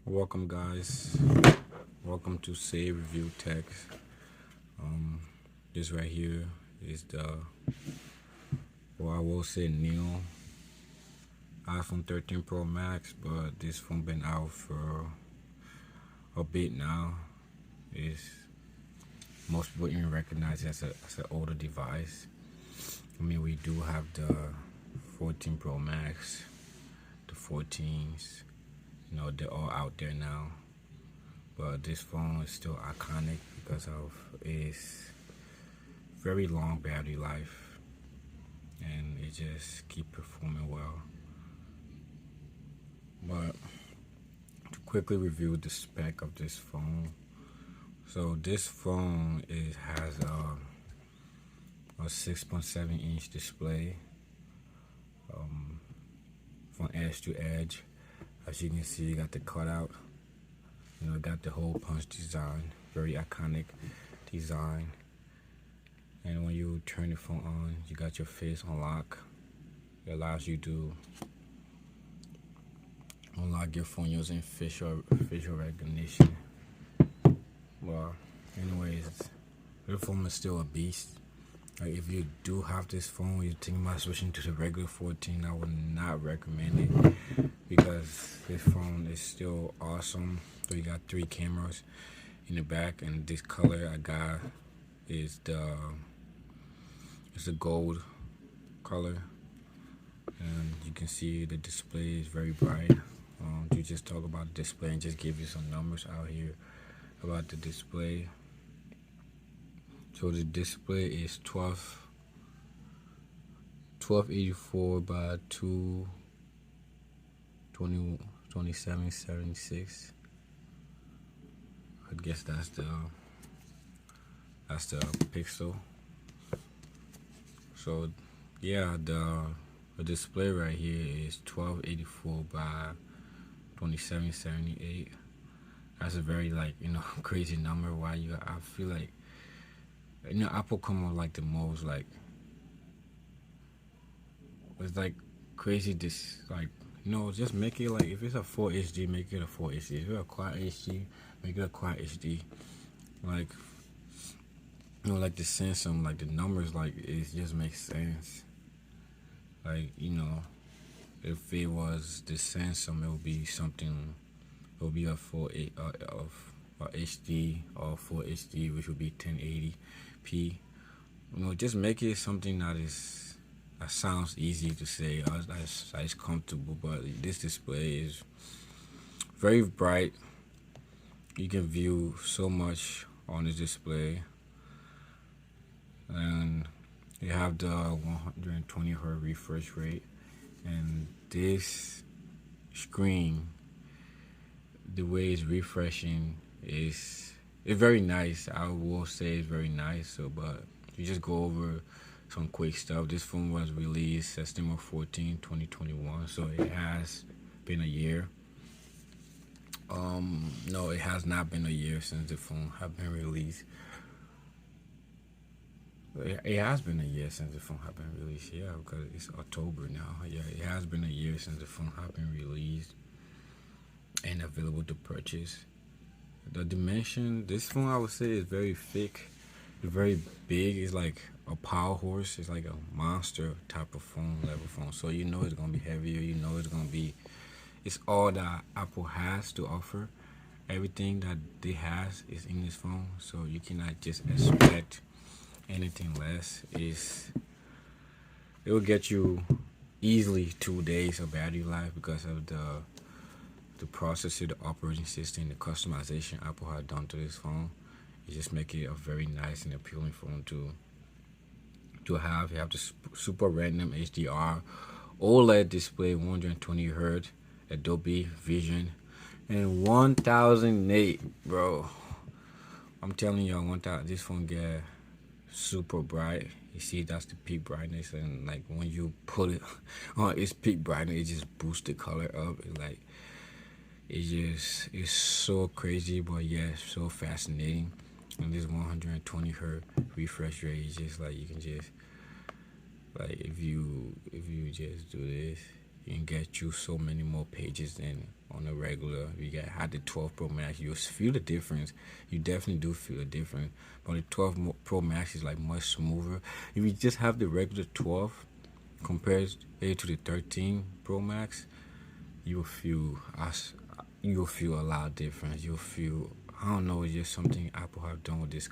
Welcome, guys. Welcome to Save Review Tech. This right here is I will say new iPhone 13 Pro Max, but this phone been out for a bit now. Is most people even recognize it as an older device. I mean, we do have the 14 Pro Max, the 14s. They're all out there now. But this phone is still iconic because of its very long battery life, and it just keep performing well. But to quickly review the spec of this phone, so this phone has a 6.7-inch display from edge to edge. As you can see, you got the cutout. Got the hole punch design, very iconic design. And when you turn the phone on, you got your face unlock. It allows you to unlock your phone using facial recognition. Well, anyways, the phone is still a beast. Like, if you do have this phone, you're thinking about switching to the regular 14, I would not recommend it because this phone is still awesome. So you got 3 cameras in the back, and this color I got is it's a gold color, and you can see the display is very bright. You just talk about the display and just give you some numbers out here about the display. So the display is 1284 by 2776. I guess that's the pixel. So yeah, the display right here is 1284 by 2778. That's a very crazy number. I feel like Apple come up like the most it's like crazy just make it like, if it's a full HD, make it a full HD. If it's a quad HD, make it a quad HD. Like the Samsung, the numbers, it just makes sense. If it was the Samsung, it would be something. It would be a full of HD or full HD, which would be 1080p. Just make it something that sounds easy to say, that is comfortable. But this display is very bright. You can view so much on the display, and you have the 120 Hz refresh rate. And this screen, the way it's refreshing is very nice. I will say it's very nice. But you just go over some quick stuff. This phone was released September 14, 2021, so it has been a year. No, it has not been a year since the phone have been released. It has been a year since the phone have been released, yeah, because it's October now. Yeah, it has been a year since the phone have been released and available to purchase. The dimension, this phone I would say is very thick, very big. It's like a power horse. It's like a monster type of phone, level phone. So it's gonna be heavier. It's all that Apple has to offer. Everything that they has is in this phone. So you cannot just expect anything less. It will get you easily 2 days of battery life because of the processor, the operating system, the customization Apple had done to this phone. It just make it a very nice and appealing phone to have. You have the Super Retina HDR OLED display, 120 Hz, Adobe Vision, and 1000 nit, bro. I'm telling y'all, 1000. This phone get super bright. You see, that's the peak brightness, and when you put it on its peak brightness, it just boosts the color up. It's so crazy, but yeah, so fascinating. And this 120 Hz refresh rate is just you can just if you just do this, you can get you so many more pages than on a regular. You had the 12 Pro Max, you feel the difference. You definitely do feel a difference. But the 12 Pro Max is like much smoother. If you just have the regular 12 compared to the 13 Pro Max, you'll feel a lot different. You'll feel, I don't know, it's just something Apple have done with this,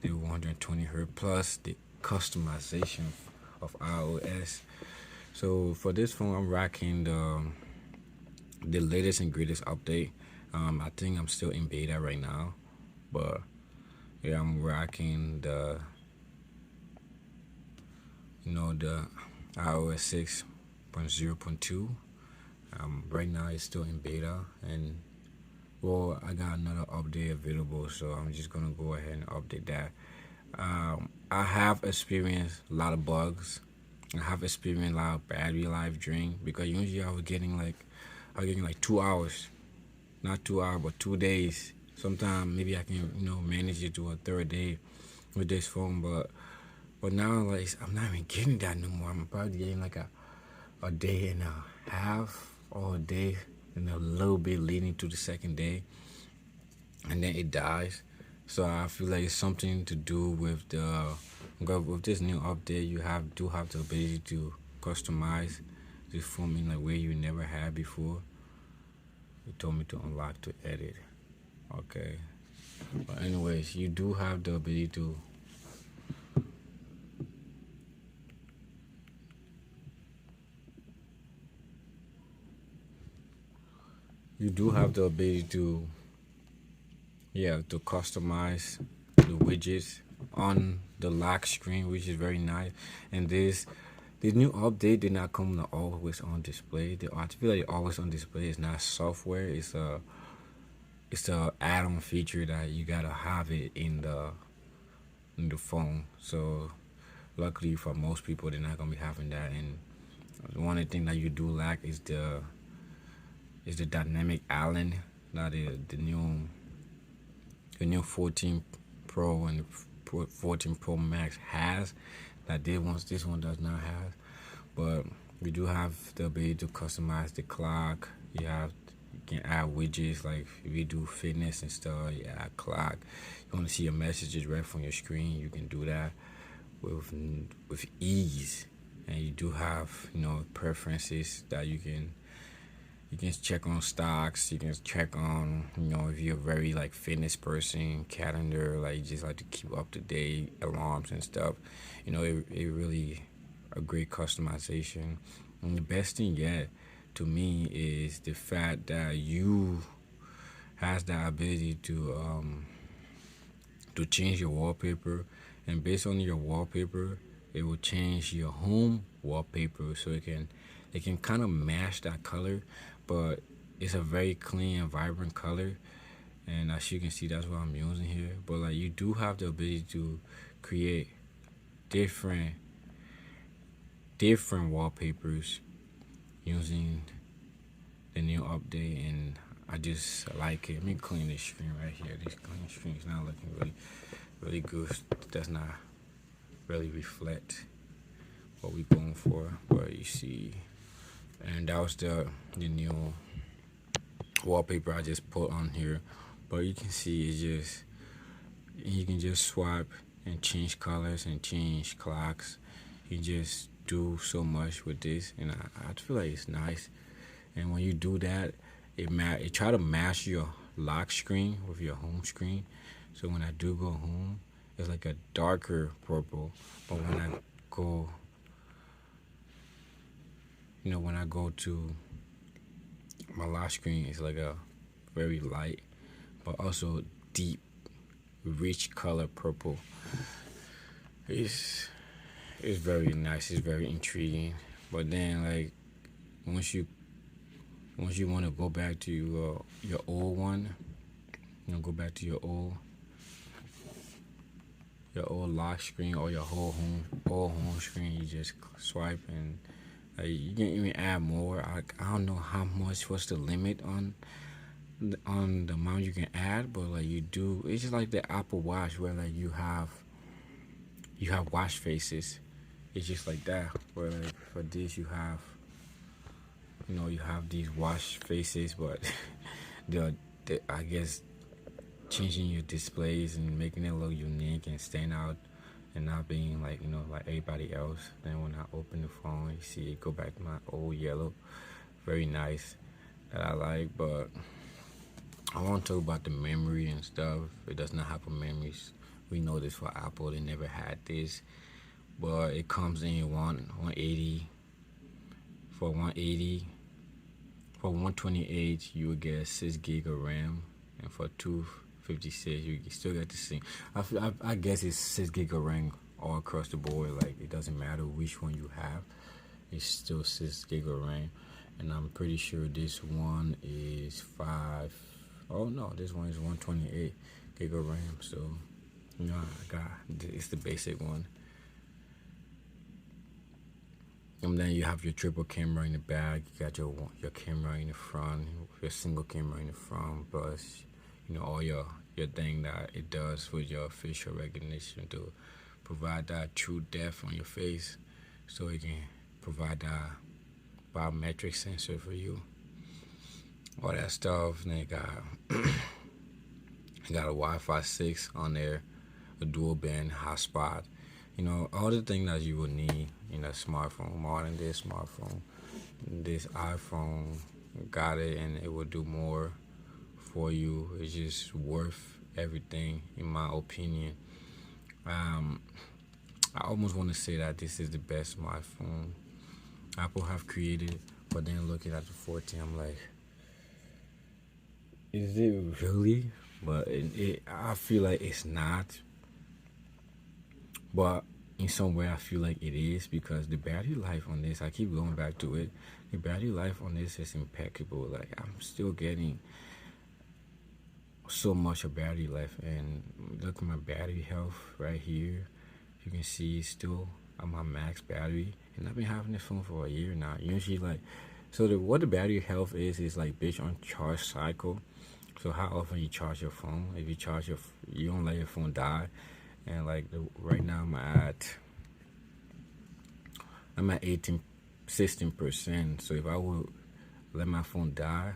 the 120 hertz plus the customization of iOS. So for this phone, I'm rocking the latest and greatest update. I think I'm still in beta right now, but yeah, I'm rocking the the iOS 6.0.2. Right now it's still in beta, and well, I got another update available, so I'm just gonna go ahead and update that. I have experienced a lot of bugs. I have experienced a lot of battery life drain, because usually I was getting like 2 hours, not 2 hours, but 2 days. Sometimes maybe I can manage it to a third day with this phone, but now like I'm not even getting that no more. I'm probably getting like a day and a half or a day and a little bit leading to the second day, and then it dies. So I feel like it's something to do with this new update. You do have the ability to customize this phone in a way you never had before. It told me to unlock to edit. Okay. But anyways, you do have the ability to to customize the widgets on the lock screen, which is very nice. And this new update did not come to always on display. I feel like always on display is not software. It's a add-on feature that you gotta have it in the phone. So luckily for most people, they're not gonna be having that. And one thing that you do lack is the dynamic island that the new 14 Pro and 14 Pro Max has, that this one does not have. But we do have the ability to customize the clock. You can add widgets, like if you do fitness and stuff, you add clock. You want to see your messages right from your screen, you can do that with ease. And you do have preferences that you can check on stocks. You can check on if you're a very like fitness person, calendar, like you just like to keep up to date, alarms and stuff. It really a great customization. And the best thing yet to me is the fact that you has the ability to change your wallpaper, and based on your wallpaper, it will change your home wallpaper, so it can kind of match that color, but it's a very clean and vibrant color. And as you can see, that's what I'm using here. But like, you do have the ability to create different wallpapers using the new update, and I just like it. Let me clean this screen right here. This clean screen is not looking really good. Does not really reflect what we're going for. But you see, and that was the new wallpaper I just put on here. But you can see you can just swipe and change colors and change clocks. You just do so much with this, and I feel like it's nice. And when you do that, it try to match your lock screen with your home screen. So when I do go home, it's like a darker purple. But when I go to my lock screen, it's like a very light, but also deep, rich color purple. It's very nice. It's very intriguing. But then, like, once you want to go back to your old one, go back to your old lock screen or your old home screen. You just swipe, and you can even add more. I don't know what's the limit on the amount you can add, but like you do. It's just like the Apple Watch, where like you have watch faces. It's just like that, where like for this you have you have these wash faces, but they're I guess changing your displays and making it look unique and stand out and not being like like everybody else. Then when I open the phone, you see it go back to my old yellow, very nice that I like. But I want to talk about the memory and stuff. It does not have a memories. We know this for Apple. They never had this, but it comes in 180 for 180. For 128, you would get 6 gig of RAM, and for 256, you still get the same. I guess it's 6 gig of RAM all across the board. Like it doesn't matter which one you have, it's still 6 gig of RAM. And I'm pretty sure this one is 5. Oh no, this one is 128 gig of RAM. So I got it's the basic one. And then you have your triple camera in the back. You got your camera in the front, your single camera in the front, plus all your thing that it does with your facial recognition to provide that true depth on your face, so it can provide that biometric sensor for you. All that stuff. And they got a Wi-Fi 6 on there, a dual band hotspot. All the things that you will need in a smartphone, modern day smartphone. This iPhone got it, and it will do more for you. It's just worth everything, in my opinion. I almost want to say that this is the best smartphone Apple have created, but then looking at the 14, I'm like, is it really? But I feel like it's not. But in some way, I feel like it is, because the battery life on this, I keep going back to it. The battery life on this is impeccable. Like I'm still getting so much of battery life, and look at my battery health right here. You can see it's still at my max battery, and I've been having this phone for a year now. Usually, what the battery health is like based on charge cycle. So how often you charge your phone? If you charge you don't let your phone die. And right now I'm at 16%. So if I would let my phone die,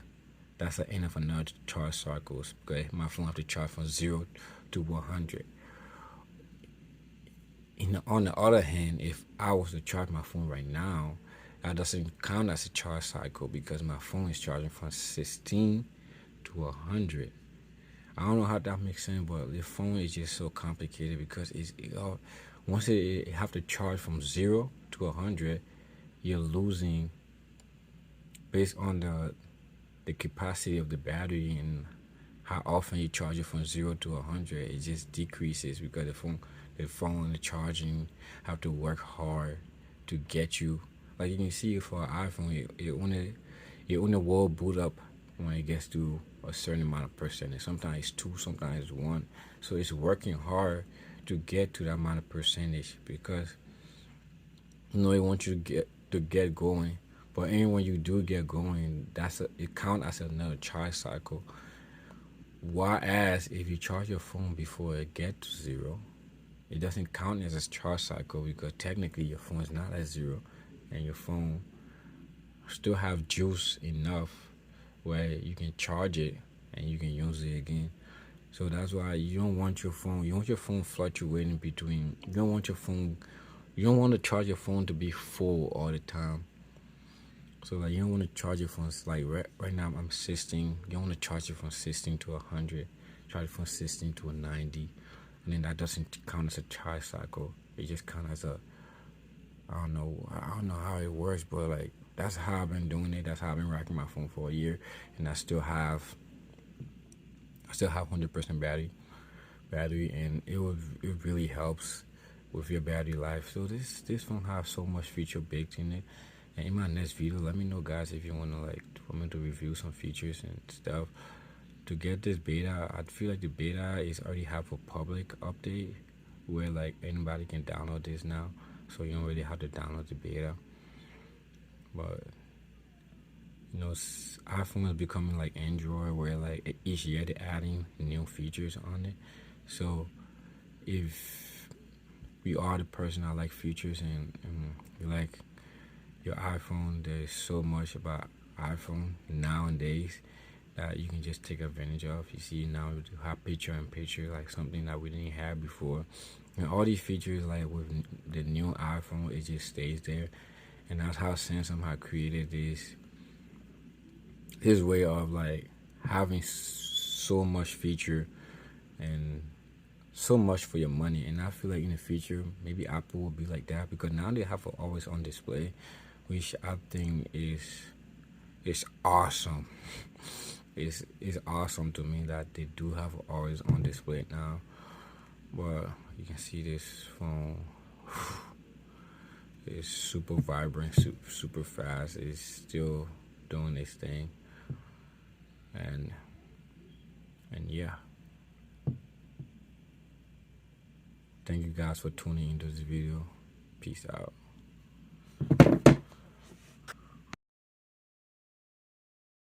that's the end of another charge cycle. Because my phone have to charge from 0 to 100. On the other hand, if I was to charge my phone right now, that doesn't count as a charge cycle, because my phone is charging from 16 to 100. I don't know how that makes sense, but the phone is just so complicated, because once it have to charge from 0 to 100, you're losing based on the capacity of the battery and how often you charge it from 0 to 100. It just decreases, because the phone and the charging have to work hard to get you. Like you can see for an iPhone, it only will boot up when it gets to a certain amount of percentage. Sometimes it's 2, sometimes it's 1. So it's working hard to get to that amount of percentage, because it wants you to get going. But even when you do get going, it counts as another charge cycle. Whereas if you charge your phone before it gets to 0, it doesn't count as a charge cycle, because technically your phone is not at 0, and your phone still have juice enough where you can charge it and you can use it again. So that's why you don't want your phone fluctuating between. You don't want to charge your phone to be full all the time. So you don't want to charge your phone, right now I'm 16. You don't want to charge it from 16 to 100. Charge it from 16 to a 90. And then that doesn't count as a charge cycle. It just counts as I don't know how it works, but that's how I've been doing it. That's how I've been rocking my phone for a year, and I still have 100% battery, and it really helps with your battery life. So this phone has so much feature baked in it. And in my next video, let me know, guys, if you want to for me to review some features and stuff. To get this beta, I feel like the beta is already have a public update where anybody can download this now, so you don't really have to download the beta. But iPhone is becoming like Android, where each year they're adding new features on it. So if you are the person that like features and you like your iPhone, there's so much about iPhone nowadays that you can just take advantage of. You see now we do have picture in picture, like something that we didn't have before. And all these features, like with the new iPhone, it just stays there. And that's how Samsung had created this way of like having so much feature and so much for your money. And I feel like in the future maybe Apple will be like that, because now they have it always on display, which I think is awesome. It's awesome to me that they do have it always on display now. But you can see this phone. It's super vibrant, super fast. It's still doing its thing, and yeah. Thank you guys for tuning into this video. Peace out.